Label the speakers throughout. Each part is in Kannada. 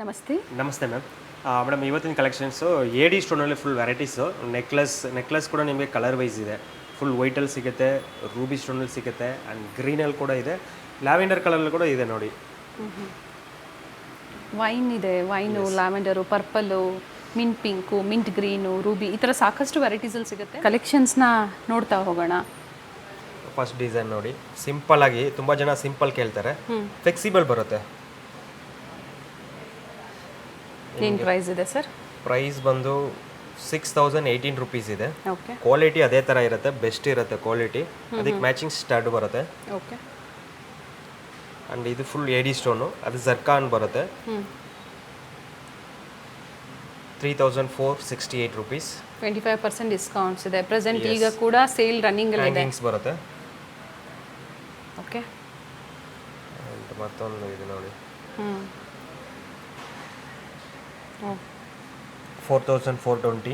Speaker 1: ನಮಸ್ತೆ.
Speaker 2: ನಮಸ್ತೆ ಮ್ಯಾಮ್. ಮೇಡಮ್ ಇವತ್ತಿನ ಕಲೆಕ್ಷನ್ಸು ಎ ಡಿ ಸ್ಟೋನಲ್ಲಿ ಫುಲ್ ವೆರೈಟೀಸು. ನೆಕ್ಲೆಸ್ ಕೂಡ ನಿಮಗೆ ಕಲರ್ ವೈಸ್ ಇದೆ. ಫುಲ್ ವೈಟಲ್ಲಿ ಸಿಗುತ್ತೆ, ರೂಬಿ ಸ್ಟೋನಲ್ಲಿ ಸಿಗುತ್ತೆ, ಆ್ಯಂಡ್ ಗ್ರೀನಲ್ಲಿ ಕೂಡ ಇದೆ, ಲ್ಯಾವೆಂಡರ್ ಕಲರಲ್ಲಿ ಕೂಡ ಇದೆ ನೋಡಿ.
Speaker 1: ವೈನ್ ಇದೆ, wine, lavender, purple, mint pink, mint green, ruby, ಈ ಥರ ಸಾಕಷ್ಟು ವೆರೈಟೀಸಲ್ಲಿ ಸಿಗುತ್ತೆ. ಕಲೆಕ್ಷನ್ಸ್ನ ನೋಡ್ತಾ ಹೋಗೋಣ.
Speaker 2: ಫಸ್ಟ್ ಡಿಸೈನ್ ನೋಡಿ, ಸಿಂಪಲ್ ಆಗಿ ತುಂಬ ಜನ ಸಿಂಪಲ್ ಕೇಳ್ತಾರೆ, ಫ್ಲೆಕ್ಸಿಬಲ್ ಬರುತ್ತೆ.
Speaker 1: ಏನು ಪ್ರೈಸ್ ಇದೆ ಸರ್?
Speaker 2: ಪ್ರೈಸ್ ಬಂದು 6018 ರುಪೀಸ್ ಇದೆ.
Speaker 1: ಓಕೆ
Speaker 2: ಕ್ವಾಲಿಟಿ ಅದೇ ಥರ ಇರುತ್ತೆ, ಬೆಸ್ಟ್ ಇರುತ್ತೆ ಕ್ವಾಲಿಟಿ. ಅದಕ್ಕೆ ಮ್ಯಾಚಿಂಗ್ ಸ್ಟಡ್ ಬರುತ್ತೆ.
Speaker 1: ಓಕೆ.
Speaker 2: ಆ್ಯಂಡ್ ಇದು ಫುಲ್ ಎ ಡಿ ಸ್ಟೋನು, ಅದು ಜರ್ಕಾನ್ ಬರುತ್ತೆ. 3468 ರುಪೀಸ್.
Speaker 1: 25% ಡಿಸ್ಕೌಂಟ್ಸ್ ಇದೆ ಪ್ರೆಸೆಂಟ್. ಈಗ ಕೂಡ ಸೇಲ್ ರನ್ನಿಂಗ್ ಅಲ್ಲಿ ಇದೆ.
Speaker 2: ಹ್ಯಾಂಗಿಂಗ್ಸ್ ಬರುತ್ತೆ.
Speaker 1: ಓಕೆ.
Speaker 2: ಆ್ಯಂಡ್ ಮತ್ತೊಂದು ಇದು ನೋಡಿ, 4420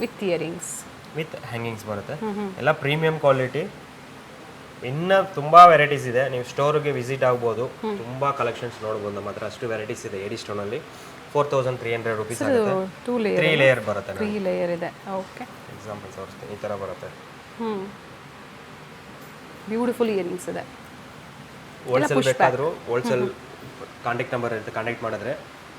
Speaker 1: ವಿತ್ ಇಯರಿಂಗ್ಸ್
Speaker 2: ವಿತ್ ಹ್ಯಾಂಗಿಂಗ್ಸ್ ಬರುತ್ತೆ. ಎಲ್ಲ ಪ್ರೀಮಿಯಂ ಕ್ವಾಲಿಟಿ. ಇನ್ನು ತುಂಬ ವೆರೈಟೀಸ್ ಇದೆ, ನೀವು ಸ್ಟೋರಿಗೆ ವಿಸಿಟ್ ಆಗ್ಬೋದು. ತುಂಬ ಕಲೆಕ್ಷನ್ಸ್ ನೋಡ್ಬೋದು. ನಮ್ಮ ಹತ್ರ ಅಷ್ಟು ವೆರೈಟೀಸ್ ಇದೆ. ಎಡಿ ಸ್ಟೋನಲ್ಲಿ 4300 ರುಪೀಸ್ ಆಗುತ್ತೆ. 3 ಲೇಯರ್ ಬರುತ್ತೆ.
Speaker 1: 3 ಲೇಯರ್ ಇದೆ. ಓಕೆ.
Speaker 2: ಎಕ್ಸಾಂಪಲ್ ತೋರಿಸ್ತೀನಿ, ಈ ಥರ ಬರುತ್ತೆ.
Speaker 1: ಬ್ಯೂಟಿಫುಲ್ ಇಯರಿಂಗ್ಸ್ ಇದೆ.
Speaker 2: ಹೋಲ್ಸೇಲ್ ಬೇಕಾದರೂ ಹೋಲ್ಸೇಲ್ ಕಾಂಟ್ಯಾಕ್ಟ್ ನಂಬರ್ ಇರುತ್ತೆ, ಕಾಂಟ್ಯಾಕ್ಟ್ ಮಾಡಿದ್ರೆ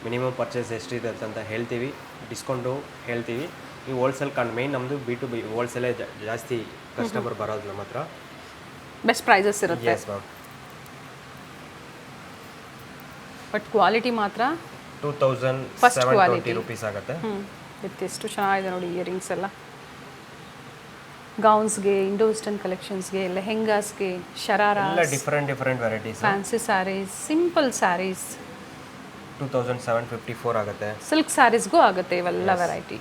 Speaker 2: ಮಿನಿಮಮ್ ಪರ್ಚೇಸ್ ಎಷ್ಟಿದೆ ಅಂತ ಹೇಳ್ತೀವಿ, ಡಿಸ್ಕೌಂಟು ಹೇಳ್ತೀವಿ. ನೀವು ಹೋಲ್ಸೇಲ್ ಮೇಯ್ನ್ ನಮ್ಮದು B2B ಹೋಲ್ಸೇಲೇ ಜಾಸ್ತಿ ಕಸ್ಟಮರ್ ಬರೋದು ನಮ್ಮ ಹತ್ರ.
Speaker 1: ಬೆಸ್ಟ್ ಪ್ರೈಸಸ್ ಇರುತ್ತೆ.
Speaker 2: Yes ma'am.
Speaker 1: ಬಟ್ ಕ್ವಾಲಿಟಿ ಮಾತ್ರ
Speaker 2: 2720 ರುಪೀಸ್ ಆಗುತ್ತೆ.
Speaker 1: ವಿತ್ ಎಷ್ಟು ಚೆನ್ನಾಗಿದೆ ನೋಡಿ ಇಯರಿಂಗ್ಸ್ ಎಲ್ಲ. ಗೌನ್ಸ್ಗೆ, ಇಂಡೋ ವೆಸ್ಟರ್ನ್ ಕಲೆಕ್ಷನ್ಸ್ಗೆ, ಲೆಹೆಂಗಾಸ್ಗೆ, ಶರಾರಾ,
Speaker 2: ಎಲ್ಲ different varieties.
Speaker 1: Fancy saris, simple saris
Speaker 2: 2754 ಆಗುತ್ತೆ.
Speaker 1: ಸಿಲ್ಕ್ ಸ್ಯಾರೀಸ್ಗೂ ಆಗುತ್ತೆ ಇವೆಲ್ಲ ವೆರೈಟಿ.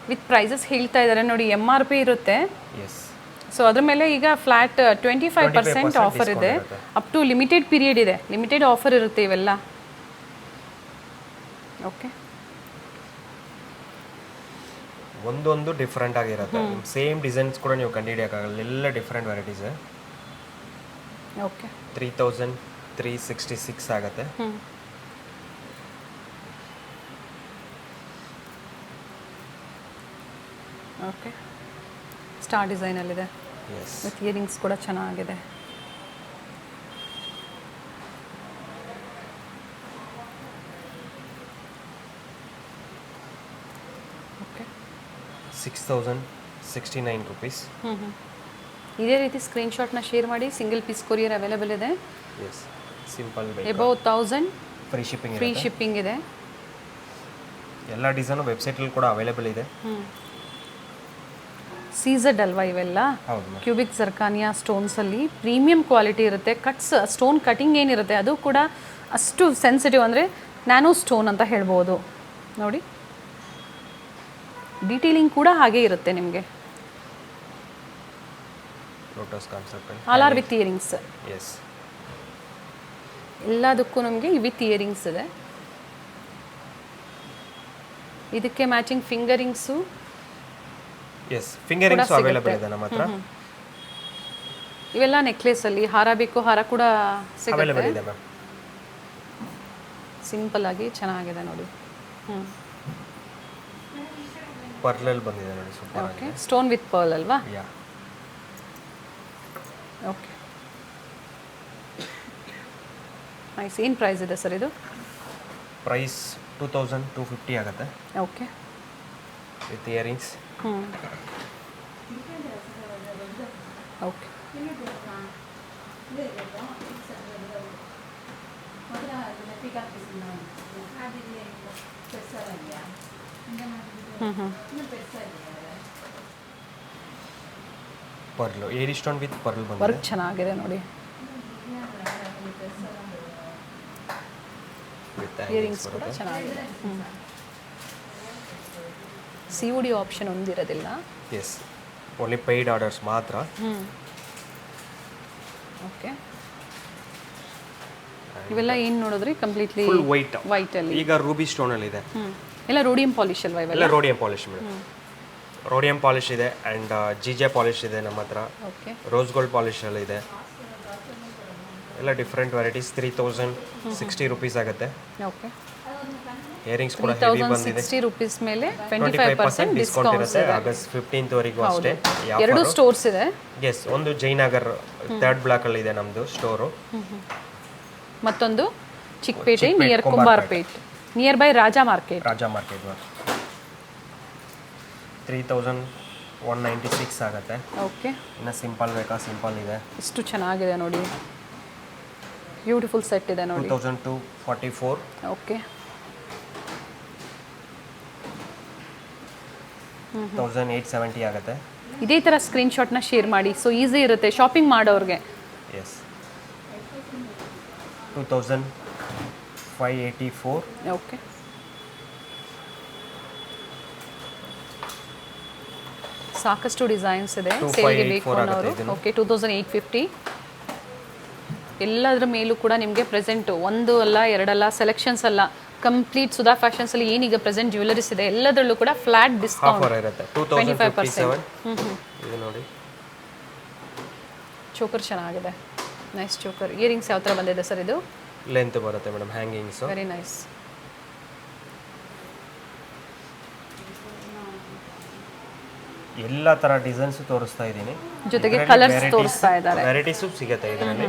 Speaker 1: ವಿತ್ ಪ್ರೈಸಸ್ ಹೇಳ್ತಾ ಇದ್ದಾರೆ ನೋಡಿ. MRP ಇರುತ್ತೆ.
Speaker 2: ಎಸ್.
Speaker 1: ಸೊ ಅದ್ರ ಮೇಲೆ ಈಗ ಫ್ಲಾಟ್ 25% ಆಫರ್ ಇದೆ. ಅಪ್ ಟು ಲಿಮಿಟೆಡ್ ಪೀರಿಯಡ್ ಇದೆ. ಲಿಮಿಟೆಡ್ ಆಫರ್ ಇರುತ್ತೆ ಇವೆಲ್ಲ. ಓಕೆ.
Speaker 2: ಒಂದೊಂದು ಡಿಫ್ರೆಂಟ್ ಆಗಿರುತ್ತೆ. ಸೇಮ್ ಡಿಸೈನ್ಸ್ ಕೂಡ ನೀವು ಕಂಡುಹಿಡಿಯೋಕ್ಕಾಗಲ್ಲ. ಎಲ್ಲ ಡಿಫ್ರೆಂಟ್ ವೆರೈಟೀಸ್.
Speaker 1: ಓಕೆ.
Speaker 2: 3366 ಆಗುತ್ತೆ.
Speaker 1: ಓಕೆ. ಸ್ಟಾರ್ ಡಿಸೈನಲ್ಲಿದೆ.
Speaker 2: ಎಸ್.
Speaker 1: ವಿತ್ ಇಯರಿಂಗ್ಸ್ ಕೂಡ ಚೆನ್ನಾಗಿದೆ. ಓಕೆ.
Speaker 2: 6069 ರುಪೀಸ್.
Speaker 1: ಇದೇ ರೀತಿ ಸ್ಕ್ರೀನ್ಶಾಟ್ನ ಶೇರ್ ಮಾಡಿ. ಸಿಂಗಲ್ ಪೀಸ್ ಕೊರಿಯರ್ ಅವೈಲೇಬಲ್ ಇದೆ.
Speaker 2: Yes. Simple
Speaker 1: above 1000
Speaker 2: free shipping.
Speaker 1: Free shipping ಇದೆ.
Speaker 2: ಎಲ್ಲ ಡಿಸೈನು ವೆಬ್ಸೈಟಲ್ಲಿ ಕೂಡ ಅವೈಲೇಬಲ್ ಇದೆ.
Speaker 1: ಸೀಸಡ್ ಅಲ್ವಾ ಇವೆಲ್ಲ?
Speaker 2: ಹೌದು.
Speaker 1: ಕ್ಯೂಬಿಕ್ ಜರ್ಕಾನಿಯಾ ಸ್ಟೋನ್ಸಲ್ಲಿ ಪ್ರೀಮಿಯಂ ಕ್ವಾಲಿಟಿ ಇರುತ್ತೆ. ಸ್ಟೋನ್ ಕಟಿಂಗ್ ಏನಿರುತ್ತೆ ಅದು ಕೂಡ ಅಷ್ಟು ಸೆನ್ಸಿಟಿವ್, ಅಂದರೆ ನ್ಯಾನೋ ಸ್ಟೋನ್ ಅಂತ ಹೇಳ್ಬೋದು ನೋಡಿ. ಡೀಟೇಲಿಂಗ್ ಕೂಡ ಹಾಗೆ ಇರುತ್ತೆ ನಿಮಗೆ.
Speaker 2: Lotus concept.
Speaker 1: All are with earrings.
Speaker 2: Yes.
Speaker 1: ಎಲ್ಲದಕ್ಕೂ ನಮಗೆ ವಿತ್ ಇಯರಿಂಗ್ಸ್ ಇದೆ. ಇದಕ್ಕೆ matching finger rings.
Speaker 2: Yes, finger rings available ಇದೆ ನಮ್ಮ ಹತ್ರ.
Speaker 1: ಇವೆಲ್ಲ ನೆಕ್ಲೆಸಲ್ಲಿ ಹಾರ ಬೇಕು, ಹಾರ ಕೂಡ
Speaker 2: ಅವೈಲೇಬಲ್
Speaker 1: ಸಿಗುತ್ತೆ.
Speaker 2: ಇದೆ ಮ್ಯಾಮ್.
Speaker 1: ಸಿಂಪಲ್ ಆಗಿ ಚೆನ್ನಾಗಿದೆ ನೋಡಿ.
Speaker 2: ಪರ್ಲಲ್ಲಿ ಬಂದಿದೆ ನೋಡಿ, super
Speaker 1: okay. Stone with pearl ಅಲ್ವಾ?
Speaker 2: ಯಾ.
Speaker 1: ಓಕೆ. ನೈಸ್. ಏನು ಪ್ರೈಸ್ ಇದೆ ಸರ್ ಇದು?
Speaker 2: ಪ್ರೈಸ್ 2250 ಆಗುತ್ತೆ.
Speaker 1: Okay.
Speaker 2: With earrings.
Speaker 1: Okay.
Speaker 2: Pearl AD stone with pearl ಬಂದಿದೆ.
Speaker 1: ವರ್ಕ್ ಚೆನ್ನಾಗಿದೆ ನೋಡಿ.
Speaker 2: ವಿತ್
Speaker 1: ಇಯರಿಂಗ್ಸ್ ಕೂಡ ಚೆನ್ನಾಗಿದೆ. COD ಆಪ್ಷನ್ ಒಂದಿರೋದಿಲ್ಲ.
Speaker 2: ಎಸ್, ಓನ್ಲಿ ಪೇಯ್ಡ್ ಆರ್ಡರ್ಸ್ ಮಾತ್ರ.
Speaker 1: ಓಕೆ. ಇವೆಲ್ಲ ಏನು ನೋಡಿದ್ರಿ? Completely
Speaker 2: full white.
Speaker 1: ವೈಟಲ್ಲಿ.
Speaker 2: ಈಗ ರೂಬಿ ಸ್ಟೋನಲ್ಲಿ ಇದೆ.
Speaker 1: ಎಲ್ಲ ರೋಡಿಯಂ ಪಾಲಿಶ್ ಅಲ್ವಾ ಇವೆಲ್ಲ?
Speaker 2: ಎಲ್ಲ rhodium polish madam. Rhodium polish ಇದೆ, ಆ್ಯಂಡ್ GJ ಪಾಲಿಶ್ ಇದೆ ನಮ್ಮ ಹತ್ರ.
Speaker 1: ಓಕೆ.
Speaker 2: ರೋಸ್ ಗೋಲ್ಡ್ ಪಾಲಿಶಲ್ಲಿ ಇದೆ. ಎಲ್ಲ ಡಿಫ್ರೆಂಟ್ ವೆರೈಟೀಸ್. 3060 ರುಪೀಸ್ ಆಗುತ್ತೆ.
Speaker 1: ಓಕೆ.
Speaker 2: ಇಯರಿಂಗ್ಸ್ ಕೂಡ ಹೆವಿ ಬಂದಿದೆ.
Speaker 1: 60 ರೂಪೀಸ್ ಮೇಲೆ
Speaker 2: 25%
Speaker 1: ಡಿಸ್ಕೌಂಟ್
Speaker 2: ಡಿಸ್ಕೌಂಟ್ ಇರುತ್ತೆ ಆಗಸ್ಟ್ 15th ವರೆಗೂ ಅಷ್ಟೇ.
Speaker 1: ಎರಡು ಸ್ಟೋರ್ಸ್ ಇದೆ.
Speaker 2: ಎಸ್, ಒಂದು ಜಯನಗರ್ 3rd ಬ್ಲಾಕ್ ಅಲ್ಲಿ ಇದೆ ನಮ್ದು ಸ್ಟೋರು.
Speaker 1: ಮತ್ತೊಂದು Chickpet near Kumbarpet, near by Raja Market.
Speaker 2: 3196 ಆಗುತ್ತೆ.
Speaker 1: ಓಕೆ,
Speaker 2: ಇನ್ನು ಸಿಂಪಲ್ ಬೇಕಾ? ಸಿಂಪಲ್ ಇದೆ.
Speaker 1: ಇಷ್ಟು ಚೆನ್ನಾಗಿದೆ ನೋಡಿ, ಬ್ಯೂಟಿಫುಲ್ ಸೆಟ್ ಇದೆ ನೋಡಿ.
Speaker 2: 2244.
Speaker 1: ಓಕೆ,
Speaker 2: 1870 ಆಗುತ್ತೆ.
Speaker 1: ಇದೇ ಥರ ಸ್ಕ್ರೀನ್ಶಾಟ್ನ ಶೇರ್ ಮಾಡಿ, ಸೊ ಈಸಿ ಇರುತ್ತೆ ಶಾಪಿಂಗ್ ಮಾಡೋರಿಗೆ.
Speaker 2: ಎಸ್, 2584.
Speaker 1: ಓಕೆ, ಸಾಕಷ್ಟು ಡಿಸೈನ್ಸ್ ಇದೆ ಸೇಲ್ಗೆ ಬೇಕು ಅನ್ನೋರು. ಓಕೆ, 2850. ಎಲ್ಲದರ ಮೇಲೂ ಕೂಡ ನಿಮಗೆ ಪ್ರೆಸೆಂಟು ಒಂದು ಅಲ್ಲ ಎರಡಲ್ಲ ಸೆಲೆಕ್ಷನ್ಸ್ ಅಲ್ಲ, ಕಂಪ್ಲೀಟ್ ಸುಧಾ ಫ್ಯಾಷನ್ಸ್ ಅಲ್ಲಿ ಏನೀಗ ಪ್ರೆಸೆಂಟ್ ಜ್ಯುವೆಲರೀಸ್ ಇದೆ ಎಲ್ಲದರಲ್ಲೂ ಕೂಡ ಫ್ಲಾಟ್ ಡಿಸ್ಕೌಂಟ್
Speaker 2: ಇರುತ್ತೆ. 2057 ಇದು ನೋಡಿ.
Speaker 1: ಚೋಕರ್ ಚೆನ್ನಾಗಿದೆ, ನೈಸ್ ಚೋಕರ್. ಇಯರಿಂಗ್ಸ್ ಯಾವ ಥರ ಬಂದಿದೆ ಸರ್? ಇದು
Speaker 2: ಲೆಂತ್ ಬರುತ್ತೆ ಮೇಡಮ್, ಹ್ಯಾಂಗಿಂಗ್ಸ್.
Speaker 1: Very nice.
Speaker 2: ಎಲ್ಲ ತರ ಡಿಸೈನ್ಸ್ ತೋರಿಸ್ತಾ ಇದ್ದೀನಿ,
Speaker 1: ಜೊತೆಗೆ ಕಲರ್ಸ್ ತೋರಿಸ್ತಾ ಇದ್ದಾರೆ.
Speaker 2: ವೆರೈಟೀಸ್ ಸಿಗುತ್ತೆ ಇದರಲ್ಲಿ,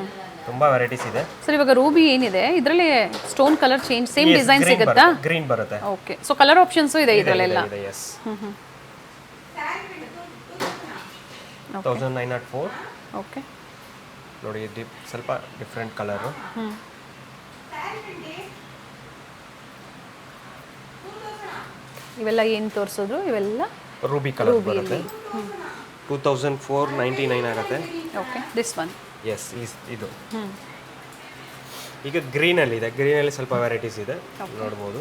Speaker 2: ತುಂಬಾ ವೆರೈಟೀಸ್ ಇದೆ
Speaker 1: ಸರ್. ಇವಾಗ ರೂಬಿ ಏನಿದೆ ಇದರಲ್ಲಿ stone colour change same design ಸಿಗುತ್ತಾ?
Speaker 2: ಗ್ರೀನ್ ಬರುತ್ತೆ.
Speaker 1: ಓಕೆ, ಸೊ ಕಲರ್ ಆಪ್ಷನ್ಸ್ ಇದೆ ಇದರಲ್ಲೆಲ್ಲ.
Speaker 2: ಎಸ್, 1904.
Speaker 1: ಓಕೆ,
Speaker 2: ನೋಡಿ ಸ್ವಲ್ಪ ಡಿಫ್ರೆಂಟ್ ಕಲರ್.
Speaker 1: ಇವೆಲ್ಲ ಏನು ತೋರಿಸಿದ್ರು? ಇವೆಲ್ಲ
Speaker 2: ರೂಬಿ ಕಲರ್ ಬರುತ್ತೆ. 2499 ಆಗುತ್ತೆ.
Speaker 1: Okay, this one.
Speaker 2: ಎಸ್, ಇದು ಈಗ ಗ್ರೀನ್ ಅಲ್ಲಿ ಇದೆ. ಗ್ರೀನ್ ಅಲ್ಲಿ ಸ್ವಲ್ಪ ವೆರೈಟೀಸ್ ಇದೆ, ನೋಡ್ಬೋದು.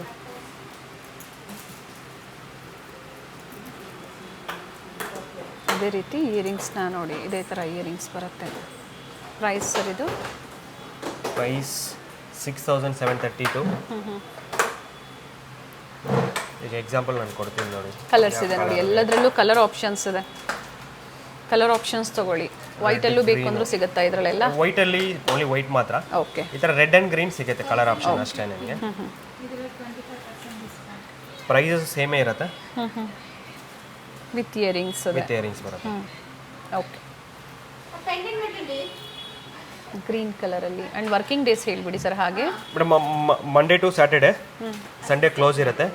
Speaker 1: ಅದೇ ರೀತಿ ಇಯರಿಂಗ್ಸ್ನ ನೋಡಿ, ಇದೇ ಥರ ಇಯರಿಂಗ್ಸ್ ಬರುತ್ತೆ. ಪ್ರೈಸ್ ಸರ್ ಇದು?
Speaker 2: ಪ್ರೈಸ್ 6732. ಈಗ ಎಕ್ಸಾಂಪಲ್ ನಾನು ಕೊಡ್ತೀನಿ ನೋಡಿ.
Speaker 1: ಕಲರ್ಸ್ ಇದೆ ನೋಡಿ, ಎಲ್ಲದರಲ್ಲೂ ಕಲರ್ ಆಪ್ಷನ್ಸ್ ಇದೆ. ಕಲರ್ ಆಪ್ಷನ್ಸ್ ತಗೊಳ್ಳಿ. ವೈಟ್ ಅಲ್ಲೂ ಬೇಕು ಅಂದ್ರೂ ಸಿಗುತ್ತಾ ಇದರಲ್ಲೆಲ್ಲ?
Speaker 2: ವೈಟ್ ಅಲ್ಲಿ ಓನ್ಲಿ ವೈಟ್ ಮಾತ್ರ.
Speaker 1: ಓಕೆ,
Speaker 2: ಈ ತರ ರೆಡ್ ಅಂಡ್ ಗ್ರೀನ್ ಸಿಗುತ್ತೆ ಕಲರ್ ಆಪ್ಷನ್ ಅಷ್ಟೇ ನಿಮಗೆ. ಪ್ರೈಸಸ್ ಸೇಮೇ ಇರುತ್ತೆ.
Speaker 1: With earrings.
Speaker 2: ವಿತ್ ಇಯರಿಂಗ್ಸ್ ಬರುತ್ತೆ.
Speaker 1: ಓಕೆ, ಗ್ರೀನ್ ಕಲರ್ ಅಲ್ಲಿ. ಅಂಡ್ ವರ್ಕಿಂಗ್ ಡೇಸ್ ಹೇಳ್ಬಿಡಿ ಸರ್. ಹಾಗೆ
Speaker 2: madam, Monday to Saturday, Sunday close ಇರುತ್ತೆ.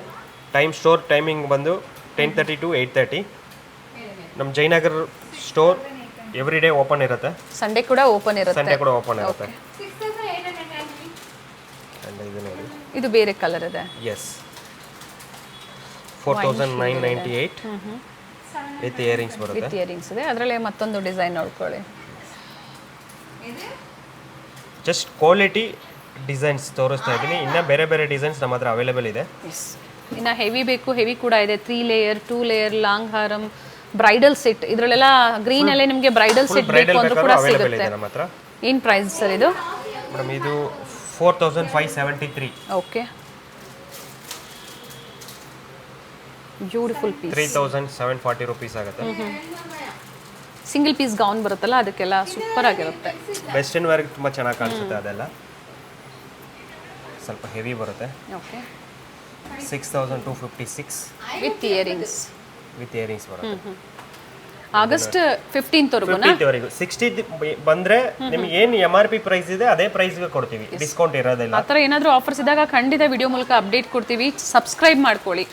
Speaker 2: ಸ್ಟೋರ್ ಟೈಮಿಂಗ್ ಬಂದು 10:30 to 8:30. ನಮ್ಮ Jayanagar store every day open ಇರುತ್ತೆ.
Speaker 1: ಸಂಡೇ ಕೂಡ ಓಪನ್ ಇರುತ್ತೆ.
Speaker 2: ಸಂಡೇ ಕೂಡ ಓಪನ್ ಇರುತ್ತೆ. ಇದು ನೋಡಿ,
Speaker 1: ಇದು ಬೇರೆ ಕಲರ್ ಇದೆ.
Speaker 2: ಎಸ್, 4998 ವಿತ್ ಇಯರಿಂಗ್ಸ್ ಬರುತ್ತೆ.
Speaker 1: ವಿತ್ ಇಯರಿಂಗ್ಸ್ ಇದೆ. ಅದರಲ್ಲೇ ಮತ್ತೊಂದು ಡಿಸೈನ್ ನೋಡ್ಕೊಳ್ಳಿ.
Speaker 2: ಜಸ್ಟ್ ಕ್ವಾಲಿಟಿ ಡಿಸೈನ್ಸ್ ತೋರಿಸ್ತಾ ಇದ್ದೀನಿ. ಇನ್ನು ಬೇರೆ ಬೇರೆ ಡಿಸೈನ್ಸ್ ನಮ್ಮ ಹತ್ರ ಅವೈಲೇಬಲ್ ಇದೆ.
Speaker 1: ಇನ್ನು ಹೆವಿ ಬೇಕು, ಹೆವಿ ಕೂಡ ಇದೆ. 3 ಲೇಯರ್ 2 ಲೇಯರ್ ಲಾಂಗ್ ಹಾರಮ್, ಬ್ರೈಡಲ್ ಸೆಟ್. ಇದರಲ್ಲೆಲ್ಲ ಗ್ರೀನ್ ಅಲ್ಲೇ ನಿಮಗೆ ಬ್ರೈಡಲ್ ಸೆಟ್ ಬೇಕು ಅಂದ್ರೂ ಕೂಡ ಸಿಗುತ್ತೆ.
Speaker 2: ನಮ್ಮ ಹತ್ರ
Speaker 1: ಏನು ಪ್ರೈಸ್ ಸರ್ ಇದು?
Speaker 2: ಮೇಡಮ್, ಇದು 4573.
Speaker 1: Okay, beautiful piece.
Speaker 2: 3740 ರೂಪೀಸ್ ಆಗುತ್ತೆ.
Speaker 1: ಸಿಂಗಲ್ ಪೀಸ್ ಗೌನ್ ಬರುತ್ತಲ್ಲ, ಅದಕ್ಕೆಲ್ಲ ಸೂಪರ್ ಆಗಿರುತ್ತೆ.
Speaker 2: ವೆಸ್ಟರ್ನ್ ವೇರ್ ತುಂಬ ಚೆನ್ನಾಗಿ ಕಾಣಿಸುತ್ತೆ. ಅದೆಲ್ಲ ಸ್ವಲ್ಪ ಹೆವಿ ಬರುತ್ತೆ.
Speaker 1: Okay,
Speaker 2: 6256
Speaker 1: with earrings.
Speaker 2: With earrings ಬರುತ್ತೆ.
Speaker 1: ಆಗಸ್ಟ್ 15th
Speaker 2: ವರೆಗೂ 60 ಬಂದ್ರೆ ನಿಮಗೆ ಏನು MRP ಪ್ರೈಸ್ ಇದೆ ಅದೇ ಪ್ರೈಸ್ಗೆ ಕೊಡ್ತೀವಿ, ಡಿಸ್ಕೌಂಟ್ ಇರೋದಿಲ್ಲ.
Speaker 1: ಆ ಥರ ಏನಾದರೂ ಆಫರ್ಸ್ ಇದ್ದಾಗ ಖಂಡಿತ ವಿಡಿಯೋ ಮೂಲಕ ಅಪ್ಡೇಟ್ ಕೊಡ್ತೀವಿ. ಸಬ್ಸ್ಕ್ರೈಬ್ ಮಾಡ್ಕೊಳ್ಳಿ.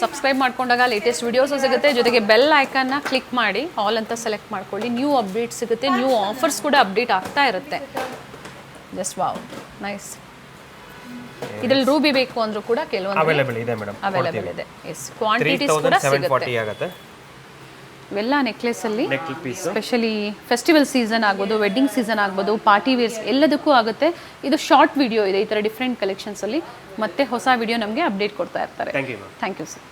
Speaker 1: ಸಬ್ಸ್ಕ್ರೈಬ್ ಮಾಡ್ಕೊಂಡಾಗ ಲೇಟೆಸ್ಟ್ ವಿಡಿಯೋಸು ಸಿಗುತ್ತೆ. ಜೊತೆಗೆ ಬೆಲ್ ಐಕನ್ನ ಕ್ಲಿಕ್ ಮಾಡಿ ಆಲ್ ಅಂತ ಸೆಲೆಕ್ಟ್ ಮಾಡ್ಕೊಳ್ಳಿ. ನ್ಯೂ ಅಪ್ಡೇಟ್ ಸಿಗುತ್ತೆ, ನ್ಯೂ ಆಫರ್ಸ್ ಕೂಡ ಅಪ್ಡೇಟ್ ಆಗ್ತಾ ಇರುತ್ತೆ. Just wow, nice. ಇದರಲ್ಲಿ ರೂಬಿ ಬೇಕು ಅಂದ್ರೂ ಕೂಡ ಕೆಲವೊಂದು
Speaker 2: ಅವೈಲೇಬಲ್ ಇದೆ ಮೇಡಮ್,
Speaker 1: ಅವೈಲೇಬಲ್ ಇದೆ. ಎಸ್, ಕ್ವಾಂಟಿಟೀಸ್ ಕೂಡ ಸಿಗುತ್ತೆ.
Speaker 2: 3740 ಆಗುತ್ತೆ.
Speaker 1: ಇವೆಲ್ಲ ನೆಕ್ಲೆಸ್ ಅಲ್ಲಿ
Speaker 2: necklace piece,
Speaker 1: specially festival season ಆಗ್ಬೋದು, ವೆಡ್ಡಿಂಗ್ ಸೀಸನ್ ಆಗ್ಬೋದು, ಪಾರ್ಟಿ ವೇರ್ಸ್ ಎಲ್ಲದಕ್ಕೂ ಆಗುತ್ತೆ. ಇದು ಶಾರ್ಟ್ ವಿಡಿಯೋ ಇದೆ ಈ ಥರ ಡಿಫ್ರೆಂಟ್ ಕಲೆಕ್ಷನ್ಸ್ ಅಲ್ಲಿ. ಮತ್ತೆ ಹೊಸ ವಿಡಿಯೋ ನಮಗೆ ಅಪ್ಡೇಟ್ ಕೊಡ್ತಾ ಇರ್ತಾರೆ.
Speaker 2: Thank you
Speaker 1: thank you sir.